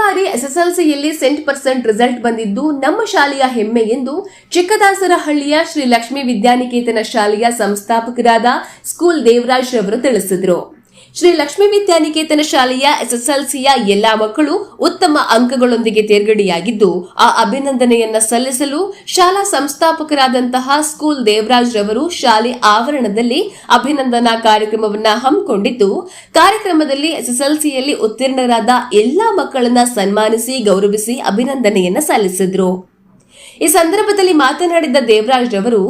ಬಾರಿ ಎಸ್ಎಸ್ಎಲ್ಸಿಯಲ್ಲಿ 100% ರಿಸಲ್ಟ್ ಬಂದಿದ್ದು ನಮ್ಮ ಶಾಲೆಯ ಹೆಮ್ಮೆ ಎಂದು ಚಿಕ್ಕದಾಸರಹಳ್ಳಿಯ ಶ್ರೀ ಲಕ್ಷ್ಮೀ ವಿದ್ಯಾನಿಕೇತನ ಶಾಲೆಯ ಸಂಸ್ಥಾಪಕರಾದ ಸ್ಕೂಲ್ ದೇವರಾಜ್ ರವರು ತಿಳಿಸಿದರು. ಶ್ರೀ ಲಕ್ಷ್ಮೀ ವಿದ್ಯಾನಿಕೇತನ ಶಾಲೆಯ ಎಸ್ಎಸ್ಎಲ್ಸಿಯ ಎಲ್ಲಾ ಮಕ್ಕಳು ಉತ್ತಮ ಅಂಕಗಳೊಂದಿಗೆ ತೇರ್ಗಡೆಯಾಗಿದ್ದು ಆ ಅಭಿನಂದನೆಯನ್ನ ಸಲ್ಲಿಸಲು ಶಾಲಾ ಸಂಸ್ಥಾಪಕರಾದಂತಹ ಸ್ಕೂಲ್ ದೇವರಾಜ್ ರವರು ಶಾಲೆ ಆವರಣದಲ್ಲಿ ಅಭಿನಂದನಾ ಕಾರ್ಯಕ್ರಮವನ್ನ ಹಮ್ಮಿಕೊಂಡಿದ್ದು, ಕಾರ್ಯಕ್ರಮದಲ್ಲಿ ಎಸ್ಎಸ್ಎಲ್ಸಿಯಲ್ಲಿ ಉತ್ತೀರ್ಣರಾದ ಎಲ್ಲಾ ಮಕ್ಕಳನ್ನ ಸನ್ಮಾನಿಸಿ ಗೌರವಿಸಿ ಅಭಿನಂದನೆಯನ್ನ ಸಲ್ಲಿಸಿದರು. ಈ ಸಂದರ್ಭದಲ್ಲಿ ಮಾತನಾಡಿದ ದೇವರಾಜ್ ರವರು,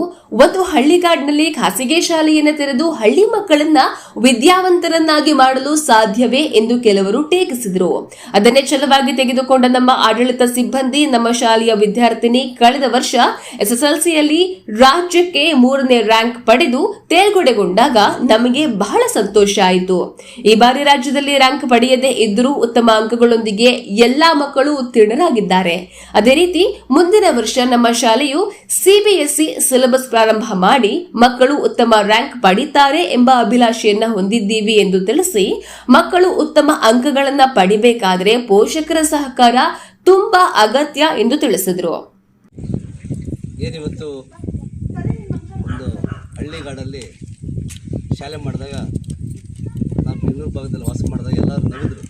ಒಂದು ಹಳ್ಳಿಗಾಡಿನಲ್ಲಿ ಖಾಸಗಿ ಶಾಲೆಯನ್ನು ತೆರೆದು ಹಳ್ಳಿ ಮಕ್ಕಳನ್ನ ವಿದ್ಯಾವಂತರನ್ನಾಗಿ ಮಾಡಲು ಸಾಧ್ಯವೇ ಎಂದು ಕೆಲವರು ಟೀಕಿಸಿದರು. ಅದನ್ನೇ ಛಲವಾಗಿ ತೆಗೆದುಕೊಂಡ ನಮ್ಮ ಆಡಳಿತ ಸಿಬ್ಬಂದಿ, ನಮ್ಮ ಶಾಲೆಯ ವಿದ್ಯಾರ್ಥಿನಿ ಕಳೆದ ವರ್ಷ ಎಸ್ಎಸ್ಎಲ್ಸಿಯಲ್ಲಿ ರಾಜ್ಯಕ್ಕೆ 3ನೇ ರ್ಯಾಂಕ್ ಪಡೆದು ತೇರ್ಗಡೆಗೊಂಡಾಗ ನಮಗೆ ಬಹಳ ಸಂತೋಷ ಆಯಿತು. ಈ ಬಾರಿ ರಾಜ್ಯದಲ್ಲಿ ರ್ಯಾಂಕ್ ಪಡೆಯದೇ ಇದ್ದರೂ ಉತ್ತಮ ಅಂಕಗಳೊಂದಿಗೆ ಎಲ್ಲಾ ಮಕ್ಕಳು ಉತ್ತೀರ್ಣರಾಗಿದ್ದಾರೆ. ಅದೇ ರೀತಿ ಮುಂದಿನ ವರ್ಷ ನಮ್ಮ ಶಾಲೆಯು ಸಿಬಿಎಸ್ಇ ಸಿಲೆಬಸ್ ಪ್ರಾರಂಭ ಮಾಡಿ ಮಕ್ಕಳು ಉತ್ತಮ ರ್ಯಾಂಕ್ ಪಡಿತಾರೆ ಎಂಬ ಅಭಿಲಾಷೆಯನ್ನ ಹೊಂದಿದ್ದೀವಿ ಎಂದು ತಿಳಿಸಿ, ಮಕ್ಕಳು ಉತ್ತಮ ಅಂಕಗಳನ್ನು ಪಡಿಬೇಕಾದರೆ ಪೋಷಕರ ಸಹಕಾರ ತುಂಬಾ ಅಗತ್ಯ ಎಂದು ತಿಳಿಸಿದರು. ಏನಿವತ್ತು ಒಂದು ಹಳ್ಳಿಗಾಡಲ್ಲಿ ಶಾಲೆ ಮಾಡಿದಾಗ, ನಾವು ಬೆಂಗಳೂರು ಭಾಗದಲ್ಲಿ ವಾಸ ಮಾಡಿದಾಗ ಎಲ್ಲರೂ ನಗಿದ್ರು,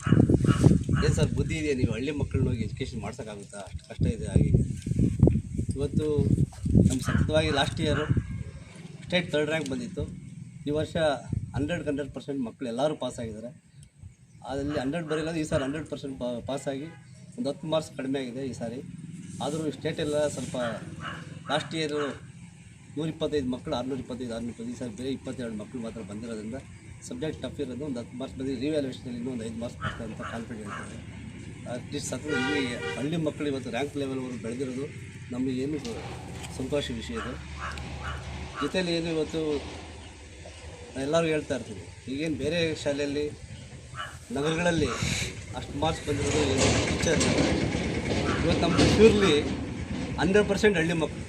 ಏನು ಸರ್ ಬುದ್ಧಿ ಇದೆಯಾ, ನೀವು ಹಳ್ಳಿ ಮಕ್ಕಳನ್ನ ಹೋಗಿ ಎಜುಕೇಷನ್ ಮಾಡ್ಸೋಕ್ಕಾಗುತ್ತಾ, ಅಷ್ಟು ಕಷ್ಟ ಇದೆ. ಹಾಗೆ ಇವತ್ತು ನಮ್ಮ ಸತತವಾಗಿ last year state 3rd rank ಬಂದಿತ್ತು. ಈ ವರ್ಷ 100% ಮಕ್ಕಳು ಎಲ್ಲರೂ ಪಾಸಾಗಿದ್ದಾರೆ. ಅದರಲ್ಲಿ 100 ಬರೀಲ್ಲ, ಈ ಸಾರಿ 100% ಪಾಸಾಗಿ ಒಂದು 10 ಮಾರ್ಕ್ಸ್ ಕಡಿಮೆ ಆಗಿದೆ ಈ ಸಾರಿ. ಆದರೂ ಸ್ಟೇಟೆಲ್ಲ ಸ್ವಲ್ಪ ಲಾಸ್ಟ್ ಇಯರು 125 ಮಕ್ಕಳು 625 ಈ ಸಾರಿ ಬೇರೆ 22 ಮಕ್ಕಳು ಮಾತ್ರ ಬಂದಿರೋದ್ರಿಂದ ಸಬ್ಜೆಕ್ಟ್ ಟಫ್ ಇರೋದು. ಒಂದು 10 ಮಾರ್ಕ್ಸ್ ಬಂದಿದೆ. ರಿವ್ಯಾಲ್ಯೂಷನಲ್ಲಿ ಇನ್ನೂ ಒಂದು 5 ಮಾರ್ಕ್ಸ್ ಬರ್ತಾರೆ ಅಂತ ಕಾನ್ಫಿಡೆಂಟ್ ಇದೆ. ಅಟ್ಲೀಸ್ಟ್ ಸತತ ಇಲ್ಲಿ ಹಳ್ಳಿ ಮಕ್ಕಳು ಇವತ್ತು ರ್ಯಾಂಕ್ ಲೆವೆಲ್ವರೆಗೂ ಬೆಳೆದಿರೋದು ನಮಗೇನು ಸಂತೋಷ ವಿಷಯ ಇದು. ಜೊತೆಯಲ್ಲಿ ಏನು ಇವತ್ತು ಎಲ್ಲರಿಗೂ ಹೇಳ್ತಾ ಇರ್ತೀವಿ, ಈಗೇನು ಬೇರೆ ಶಾಲೆಯಲ್ಲಿ ನಗರಗಳಲ್ಲಿ ಅಷ್ಟು ಮಾರ್ಕ್ಸ್ ಬಂದಿರೋದು ಏನು ಟೀಚರ್, ಇವತ್ತು ನಮ್ಮದು ಪ್ಯೂರ್ಲಿ 100% ಹಳ್ಳಿ ಮಕ್ಕಳು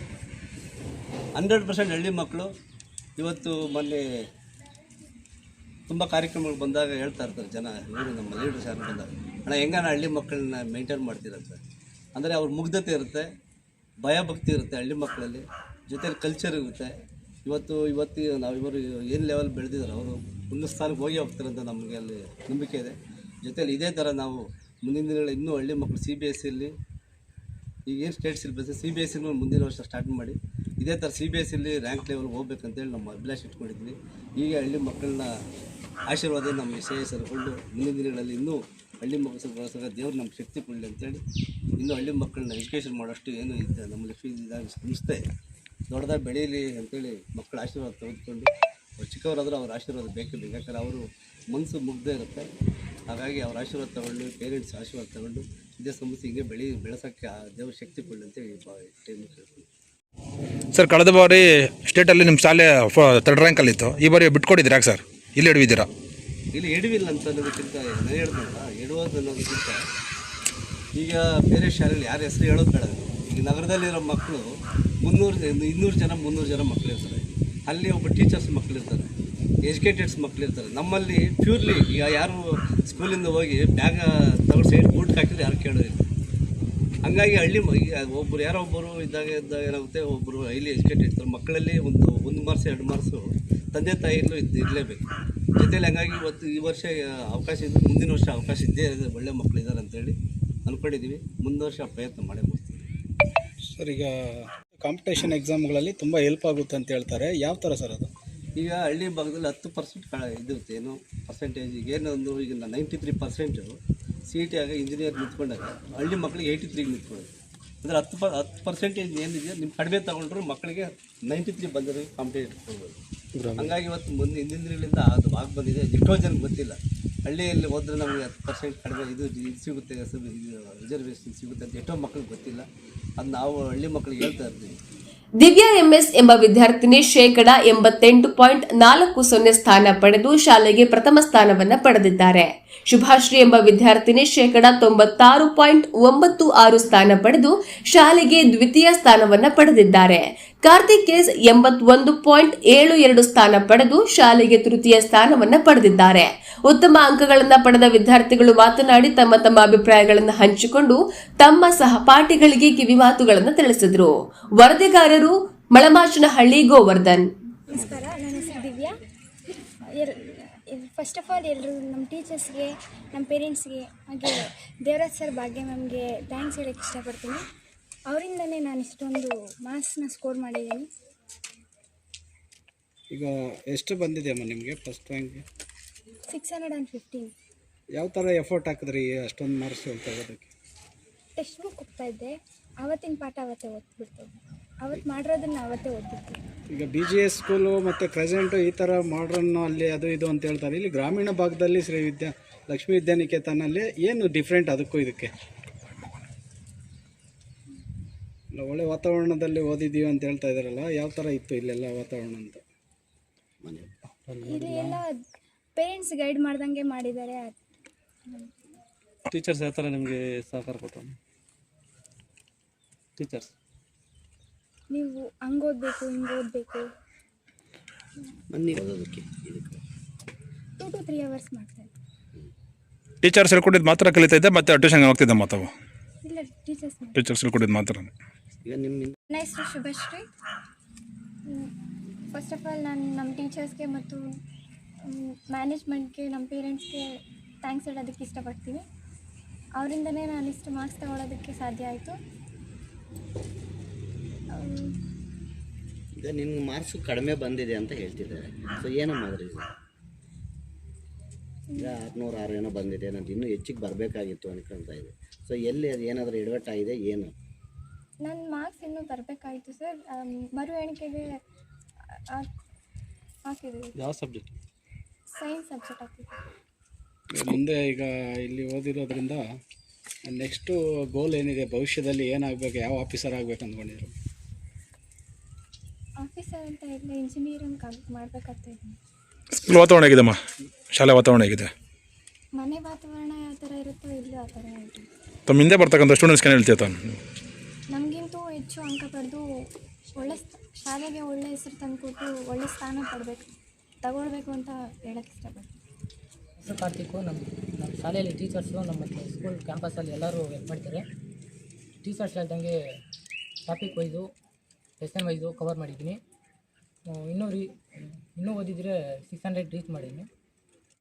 100% ಹಳ್ಳಿ ಮಕ್ಕಳು. ಇವತ್ತು ಮೊನ್ನೆ ತುಂಬ ಕಾರ್ಯಕ್ರಮಗಳು ಬಂದಾಗ ಹೇಳ್ತಾ ಇರ್ತಾರೆ ಜನ, ಇವರು ನಮ್ಮ ಲೀಡರ್ಸ್ ಯಾರು ಬಂದಾಗ, ಅಣ್ಣ ಹೆಂಗಣ್ಣ ಹಳ್ಳಿ ಮಕ್ಕಳನ್ನ ಮೇಂಟೈನ್ ಮಾಡ್ತೀರಂತ. ಅಂದರೆ ಅವ್ರ ಮುಗ್ಧತೆ ಇರುತ್ತೆ, ಭಯಭಕ್ತಿ ಇರುತ್ತೆ ಹಳ್ಳಿ ಮಕ್ಕಳಲ್ಲಿ, ಜೊತೆಲಿ ಕಲ್ಚರ್ ಇರುತ್ತೆ. ಇವತ್ತು ನಾವು ಇವರು ಏನು ಲೆವೆಲ್ ಬೆಳೆದಿದ್ದಾರೆ ಅವರು ಒಂದು ಸ್ಥಾನಕ್ಕೆ ಹೋಗಿ ಹೋಗ್ತಾರೆ ಅಂತ ನಮಗೆ ಅಲ್ಲಿ ನಂಬಿಕೆ ಇದೆ. ಜೊತೆಲಿ ಇದೇ ಥರ ನಾವು ಮುಂದಿನ ದಿನಗಳಲ್ಲಿ ಇನ್ನೂ ಹಳ್ಳಿ ಮಕ್ಕಳು CBSEಯಲ್ಲಿ ಈಗೇನು ಸ್ಟೇಟ್ ಸಿಲೆಬಸ್ CBSEನೂ ಮುಂದಿನ ವರ್ಷ ಸ್ಟಾರ್ಟ್ ಮಾಡಿ ಇದೇ ಥರ CBSEಯಲ್ಲಿ ರ್ಯಾಂಕ್ ಲೆವೆಲ್ ಹೋಗ್ಬೇಕಂತೇಳಿ ನಮ್ಮ ಅಭಿಲಾಷೆ ಇಟ್ಕೊಂಡಿದ್ವಿ. ಈಗ ಹಳ್ಳಿ ಮಕ್ಕಳನ್ನ ಆಶೀರ್ವಾದ ನಮ್ಮ ಶ್ರೇಯಸ್ಸರುಗಳು ಮುಂದಿನ ದಿನಗಳಲ್ಲಿ ಇನ್ನೂ ಹಳ್ಳಿ ಮಕ್ಕಳು ಬಳಸೋಕೆ ದೇವ್ರು ನಮ್ಗೆ ಶಕ್ತಿ ಕೊಡಲಿ ಅಂತೇಳಿ, ಇನ್ನೂ ಹಳ್ಳಿ ಮಕ್ಕಳನ್ನ ಎಜುಕೇಷನ್ ಮಾಡೋಷ್ಟು ಏನು ಇದೆ ನಮ್ಮಲ್ಲಿ ಇದಾಗ ಸಂಸ್ಥೆ ದೊಡ್ಡದಾಗಿ ಬೆಳೀಲಿ ಅಂತೇಳಿ ಮಕ್ಕಳ ಆಶೀರ್ವಾದ ತೆಗೆದುಕೊಂಡು, ಅವ್ರು ಚಿಕ್ಕವರಾದರೂ ಅವ್ರ ಆಶೀರ್ವಾದ ಬೇಕೇ ಬೇಕು. ಯಾಕಂದ್ರೆ ಅವರು ಮನಸ್ಸು ಮುಗ್ದೇ ಇರುತ್ತೆ. ಹಾಗಾಗಿ ಅವ್ರ ಆಶೀರ್ವಾದ ತಗೊಂಡು, ಪೇರೆಂಟ್ಸ್ ಆಶೀರ್ವಾದ ತಗೊಂಡು ಇದೇ ಸಂಸ್ಥೆ ಹೀಗೆ ಬೆಳೆಸೋಕ್ಕೆ ದೇವ್ರ ಶಕ್ತಿ ಕೊಡಲಿ ಅಂತೇಳಿ ಟೈಮ್ ಕೇಳ್ತೀನಿ. ಸರ್, ಕಳೆದ ಬಾರಿ ಸ್ಟೇಟಲ್ಲಿ ನಿಮ್ಮ ಶಾಲೆ 3rd ರ್ಯಾಂಕಲ್ಲಿತ್ತು. ಈ ಬಾರಿ ಬಿಟ್ಕೊಟ್ಟಿದ್ದೀರಾ ಸರ್? ಇಲ್ಲಿ ಹಿಡಿದಿದ್ದೀರಾ? ಇಲ್ಲಿ ಎಡವಿಲ್ಲ ಅಂತ ಅನ್ನೋದಕ್ಕಿಂತ ನಾನು ಹೇಳ್ದಲ್ಲ, ಎಡುವುದು ಅನ್ನೋದಕ್ಕಿಂತ ಈಗ ಬೇರೆ ಶಾಲೆಯಲ್ಲಿ ಯಾರ ಹೆಸರು ಹೇಳೋದು ಬೇಡ. ಈಗ ನಗರದಲ್ಲಿರೋ ಮಕ್ಕಳು 200 ಜನ 300 ಜನ ಮಕ್ಕಳಿರ್ತಾರೆ. ಅಲ್ಲಿ ಒಬ್ಬ ಟೀಚರ್ಸ್ ಮಕ್ಕಳಿರ್ತಾರೆ, ಎಜುಕೇಟೆಡ್ಸ್ ಮಕ್ಕಳಿರ್ತಾರೆ. ನಮ್ಮಲ್ಲಿ ಪ್ಯೂರ್ಲಿ ಈಗ ಯಾರು ಸ್ಕೂಲಿಂದ ಹೋಗಿ ಬ್ಯಾಗ ತಗೊಂಡು ಸೈಡ್ ಬೂಟ್ ಹಾಕಿದ್ರೆ ಯಾರು ಕೇಳೋದಿಲ್ಲ. ಹಂಗಾಗಿ ಹಳ್ಳಿ ಒಬ್ಬರು ಯಾರೋ ಒಬ್ಬರು ಇದ್ದಾಗ ಏನಾಗುತ್ತೆ, ಒಬ್ಬರು ಹೈಲಿ ಎಜುಕೇಟೆಡ್ ಇರ್ತಾರೆ. ಮಕ್ಕಳಲ್ಲಿ ಒಂದು ಮಾರ್ಕ್ಸ್ 2 ಮಾರ್ಕ್ಸು ತಂದೆ ತಾಯಿಯಲ್ಲೂ ಇರಲೇಬೇಕು ಜೊತೆಲಿ. ಹಂಗಾಗಿ ಇವತ್ತು ಈ ವರ್ಷ ಅವಕಾಶ ಇದ್ದು ಮುಂದಿನ ವರ್ಷ ಅವಕಾಶ ಇದ್ದೇ ಇದೆ, ಒಳ್ಳೆ ಮಕ್ಕಳು ಇದ್ದಾರೆ ಅಂತೇಳಿ ಅಂದ್ಕೊಂಡಿದ್ದೀವಿ. ಮುಂದಿನ ವರ್ಷ ಪ್ರಯತ್ನ ಮಾಡೇ ಮಾಡ್ತೀವಿ. ಸರ್, ಈಗ ಕಾಂಪಿಟೇಷನ್ ಎಕ್ಸಾಮ್ಗಳಲ್ಲಿ ತುಂಬ ಹೆಲ್ಪ್ ಆಗುತ್ತೆ ಅಂತ ಹೇಳ್ತಾರೆ, ಯಾವ ಥರ ಸರ್ ಅದು? ಈಗ ಹಳ್ಳಿ ಭಾಗದಲ್ಲಿ 10% ಇದಿರುತ್ತೆ, ಏನು ಪರ್ಸೆಂಟೇಜ್. ಏನೊಂದು ಈಗ 93% CET ಆಗ ಇಂಜಿನಿಯರ್ ನಿಂತ್ಕೊಂಡಾಗ ಹಳ್ಳಿ ಮಕ್ಕಳಿಗೆ 83 ನಿಂತ್ಕೊಳ್ಳೋದು. ಅಂದರೆ 10% ಏನಿದೆಯೋ ನಿಮ್ಮ ಕಡಿಮೆ ತೊಗೊಂಡ್ರು ಮಕ್ಕಳಿಗೆ 93 ಬಂದರೆ ಕಾಂಪಿಟೇಟಿವ್ ಕೊಡ್ಬೋದು. ಹಂಗಾಗಿ ಇವತ್ತು ಹಿಂದಿನ ದಿನಗಳಿಂದ ಅದು ಆಗಿ ಬಂದಿದೆ. ಎಷ್ಟೋ ಜನಕ್ಕೆ ಗೊತ್ತಿಲ್ಲ, ಹಳ್ಳಿಯಲ್ಲಿ ಹೋದರೆ ನಮಗೆ 10% ಕಡಿಮೆ ಇದು ಸಿಗುತ್ತೆ, ರಿಸರ್ವೇಷನ್ ಸಿಗುತ್ತೆ ಅಂತ ಎಷ್ಟೋ ಮಕ್ಕಳಿಗೆ ಗೊತ್ತಿಲ್ಲ. ಅದು ನಾವು ಹಳ್ಳಿ ಮಕ್ಕಳಿಗೆ ಹೇಳ್ತಾ ಇರ್ತೀವಿ. ದಿವ್ಯಾ MS ಎಂಬ ವಿದ್ಯಾರ್ಥಿನಿ 88.40% ಸ್ಥಾನ ಪಡೆದು ಶಾಲೆಗೆ ಪ್ರಥಮ ಸ್ಥಾನವನ್ನು ಪಡೆದಿದ್ದಾರೆ. ಶುಭಾಶ್ರೀ ಎಂಬ ವಿದ್ಯಾರ್ಥಿನಿ 96.96% ಸ್ಥಾನ ಪಡೆದು ಶಾಲೆಗೆ ದ್ವಿತೀಯ ಸ್ಥಾನವನ್ನು ಪಡೆದಿದ್ದಾರೆ. ಕಾರ್ತಿಕ್ ಎಸ್ 81.72 ಸ್ಥಾನ ಪಡೆದು ಶಾಲೆಗೆ ತೃತೀಯ ಸ್ಥಾನವನ್ನ ಪಡೆದಿದ್ದಾರೆ. ಉತ್ತಮ ಅಂಕಗಳನ್ನು ಪಡೆದ ವಿದ್ಯಾರ್ಥಿಗಳು ಮಾತನಾಡಿ ತಮ್ಮ ಅಭಿಪ್ರಾಯಗಳನ್ನು ಹಂಚಿಕೊಂಡು ತಮ್ಮ ಸಹಪಾಠಿಗಳಿಗೆ ಕಿವಿಮಾತುಗಳನ್ನು ತಿಳಿಸಿದರು. ವರದಿಗಾರರು ಮಳಮಾಚನಹಳ್ಳಿ ಗೋವರ್ಧನ್. ನಮಸ್ಕಾರ, ನನ್ನ ಹೆಸರು ದಿವ್ಯಾ. ಫಸ್ಟ್ ಆಫ್ ಆಲ್ ಎಲ್ಲರೂ ನಮ್ಮ ಟೀಚರ್ಸ್ಗೆ, ನಮ್ಮ ಪೇರೆಂಟ್ಸ್ಗೆ, ಹಾಗೆ ದೇವರಾಜ್ ಸರ್ ಭಾಗ್ಯ ಮ್ಯಾಮ್ಗೆ ಥ್ಯಾಂಕ್ಸ್ ಹೇಳೋಕ್ಕೆ ಇಷ್ಟಪಡ್ತೀನಿ. ಅವರಿಂದನೇ ನಾನು ಇಷ್ಟೊಂದು ಮಾರ್ಕ್ಸ್ನ ಸ್ಕೋರ್ ಮಾಡಿದ್ದೀನಿ. ಈಗ ಎಷ್ಟು ಬಂದಿದೆ ಅಮ್ಮ ನಿಮಗೆ ಫಸ್ಟ್ ರ್ಯಾಂಕ್ಗೆ? 615. ಯಾವ ಥರ ಎಫರ್ಟ್ ಹಾಕಿದ್ರಿ ಅಷ್ಟೊಂದು ಮಾರ್ಕ್ಸ್ ತೆಗೋದಕ್ಕೆ? ಟೆಕ್ಸ್ಟ್ ಬುಕ್ ಹೋಗ್ತಾಯಿದ್ದೆ, ಆವತ್ತಿನ ಪಾಠ ಅವತ್ತೇ ಓದ್ಬಿಡ್ತಿದ್ದೆ, ಅವತ್ತು ಮಾಡಿರೋದನ್ನು ಅವತ್ತೇ ಓದ್ತಿದ್ದೆ. ಈಗ BGS ಸ್ಕೂಲು ಮತ್ತು ಕ್ರೆಸೆಂಟು ಈ ಥರ ಮಾಡ್ರನ್ನು ಅಲ್ಲಿ ಅದು ಇದು ಅಂತ ಹೇಳ್ತಾರೆ. ಇಲ್ಲಿ ಗ್ರಾಮೀಣ ಭಾಗದಲ್ಲಿ ಲಕ್ಷ್ಮೀ ವಿದ್ಯಾನಿಕೇತನಲ್ಲಿ ಏನು ಡಿಫ್ರೆಂಟ್ ಅದಕ್ಕೂ ಇದಕ್ಕೆ? ಒಳ್ಳೆ ವಾತಾವರಣದಲ್ಲಿ ಓದಿದ್ದೀವಿ ಅಂತ ಹೇಳ್ತಾ ಇದ್ದಾರಲ್ಲ, ಯಾವ ಥರ ಇತ್ತು ಇಲ್ಲೆಲ್ಲ ವಾತಾವರಣ ಅಂತ? ಇಲ್ಲಿ ಎಲ್ಲ ಪೇರೆಂಟ್ಸ್ ಗೈಡ್ ಮಾಡ್ದಂಗೆ ಮಾಡಿದ್ದಾರೆ. ಟೀಚರ್ಸ್ ಯಾವ ಥರ ನಿಮಗೆ ಸಹಕಾರ ಕೊಟ್ಟರು? ಟೀಚರ್ಸ್ ನೀವು ಹಂಗೆ ಓದಬೇಕು, ಹಿಂಗೆ ಓದಬೇಕು, ಓದೋದಕ್ಕೆ 2 to 3 hours ಮಾಡ್ತಾರೆ. ಟೀಚರ್ಸ್ ಹೇಳ್ಕೊಟ್ಟಿದ್ದು ಮಾತ್ರ ಕಲಿತಾ ಇದ್ದೆ, ಮತ್ತೆ ಟ್ಯೂಷನ್ಗೆ ಹೋಗ್ತಿದ್ದೆ ಮಾತಾವು? ಇಲ್ಲ, ಟೀಚರ್ಸ್ ಹೇಳ್ಕೊಟ್ಟಿದ್ದು ಮಾತ್ರ. ಈಗ ನಿಮ್ಮ ನನ್ನ ಹೆಸರು ಶುಭಶ್ರೀ. ಫಸ್ಟ್ ಆಫ್ ಆಲ್ ನಾನು ನಮ್ಮ ಟೀಚರ್ಸ್ಗೆ ಮತ್ತು ಮ್ಯಾನೇಜ್ಮೆಂಟ್ಗೆ, ನಮ್ಮ ಪೇರೆಂಟ್ಸ್ಗೆ ಥ್ಯಾಂಕ್ಸ್ ಹೇಳೋದಕ್ಕೆ ಇಷ್ಟಪಡ್ತೀನಿ. ಅವರಿಂದನೇ ನಾನು ಇಷ್ಟು ಮಾರ್ಕ್ಸ್ ತಗೊಳ್ಳೋದಕ್ಕೆ ಸಾಧ್ಯ ಆಯಿತು. ಈಗ ನಿಮ್ಗೆ ಮಾರ್ಕ್ಸು ಕಡಿಮೆ ಬಂದಿದೆ ಅಂತ ಹೇಳ್ತಿದ್ದಾರೆ. ಸೊ ಏನಮ್ಮ ಅದ್ರ ಈಗ 606 ಏನೋ ಬಂದಿದೆ, ನಂದು ಇನ್ನೂ ಹೆಚ್ಚಿಗೆ ಬರಬೇಕಾಗಿತ್ತು ಅನ್ಕೊಳ್ತಾ ಇದೆ. ಸೊ ಎಲ್ಲಿ ಅದು ಏನಾದರೂ ಎಡವಟ್ಟಾಗಿದೆ ಏನು? ನನ್ನ ಮಾರ್ಕ್ಸ್ ಇನ್ನೂ ಬರಬೇಕಾಯಿತು ಸರ್. ಮರು ಎಣಿಕೆಗೆ ಹಾಕಿದ್ದೀವಿ. ಯಾವ ಸಬ್ಜೆಕ್ಟ್? ಸೈನ್ಸ್ ಸಬ್ಜೆಕ್ಟ್ ಹಾಕಿದ್ದೀವಿ. ಮುಂದೆ ಈಗ ಇಲ್ಲಿ ಓದಿರೋದ್ರಿಂದ ನೆಕ್ಸ್ಟು ಗೋಲ್ ಏನಿದೆ, ಭವಿಷ್ಯದಲ್ಲಿ ಏನಾಗಬೇಕು, ಯಾವ ಆಫೀಸರ್ ಆಗಬೇಕು ಅಂದ್ಕೊಂಡಿದ್ರು? ಆಫೀಸರ್ ಅಂತ ಇಲ್ಲ, ಇಂಜಿನಿಯರಿಂಗ್ ಮಾಡಬೇಕಂತ ಇದ್ದೀನಿ. ಸ್ಕೂಲ್ ವಾತಾವರಣ ಹೇಗಿದೆಮ್ಮ? ಶಾಲೆ ವಾತಾವರಣ ಹೇಗಿದೆ? ಮನೆ ವಾತಾವರಣ ಯಾವ ಥರ ಇರುತ್ತೋ ಇಲ್ಲೂ ಆ ಥರ ಇದೆ. ತಮ್ಮ ಹಿಂದೆ ಬರ್ತಕ್ಕಂಥ ಸ್ಟೂಡೆಂಟ್ಸ್ಗೆ ಏನು ಹೇಳ್ತೀಯ ತಾನು? ನಮಗಿಂತೂ ಹೆಚ್ಚು ಅಂಕ ಪಡೆದು ಒಳ್ಳೆ ಶಾಲೆಗೆ ಒಳ್ಳೆ ಹೆಸರು ತಂದುಕೊಟ್ಟು ಒಳ್ಳೆ ಸ್ಥಾನ ತಗೊಳ್ಬೇಕು ಅಂತ ಹೇಳಕ್ಕೆ ಇಷ್ಟಪಡ್ತೀನಿ. ಹೆಸರು ಕಾರ್ತಿಕ್ಕು. ನಮ್ಮ ಶಾಲೆಯಲ್ಲಿ ಟೀಚರ್ಸು, ನಮ್ಮ ಸ್ಕೂಲ್ ಕ್ಯಾಂಪಸಲ್ಲಿ ಎಲ್ಲರೂ ಹೆಲ್ಪ್ ಮಾಡ್ತಾರೆ. ಟೀಚರ್ಸ್ ಹೇಳ್ದಂಗೆ topic wise, lesson wise cover ಮಾಡಿದ್ದೀನಿ. ಇನ್ನೂ ಓದಿದರೆ 600 ರೀಚ್ ಮಾಡಿದ್ದೀನಿ.